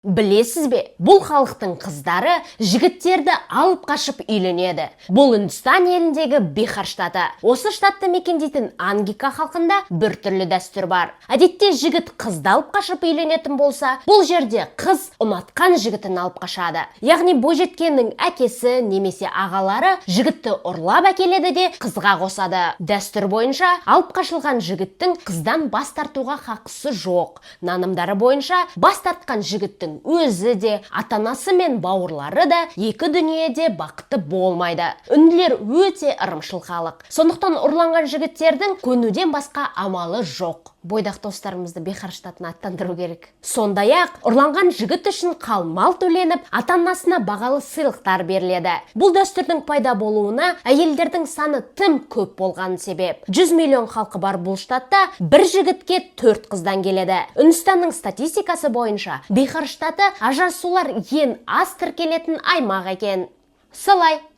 Білесіз бе, бұл халықтың қыздары жігіттерді алып қашып үйленеді. Бұл Үндістан еліндегі Бихар штаты. Осы штатты мекендейтін Ангика халқында бір түрлі дәстүр бар. Әдетте жігіт қызды алып қашып үйленетін болса, бұл жерде қыз ұнатқан жігітін алып қашады. Яғни бойжеткеннің әкесі немесе ағалары жігітті ұрлап әкеледі де қызға қосады. Дәстүр бойынша алып қашылған жігіттің қыздан бас тартуға хақысы жоқ. Нанымдары бойынша бас тартқан жігіттің өзі де, ата-анасы мен бауырлары да екі дүниеде бақытты болмайды. Үнділер өте ырымшыл халық. Сондықтан ұрланған жігіттердің көнуден басқа амалы жоқ. Бойдақ достарымызды Бихар штатына аттандыру керек. Сондай-ақ ұрланған жігіт үшін қалмал төленіп, ата-анасына бағалы сыйлықтар беріледі. Бұл дәстүрдің пайда болуына әйелдердің саны тым көп болған себеп. 100 миллион халқы бар бұл штатта бір жігітке 4 қыздан келеді. Үндістанның статистикасы бойынша Бихар штаты ажырасулар ең аз тіркелетін аймақ екен. Солай.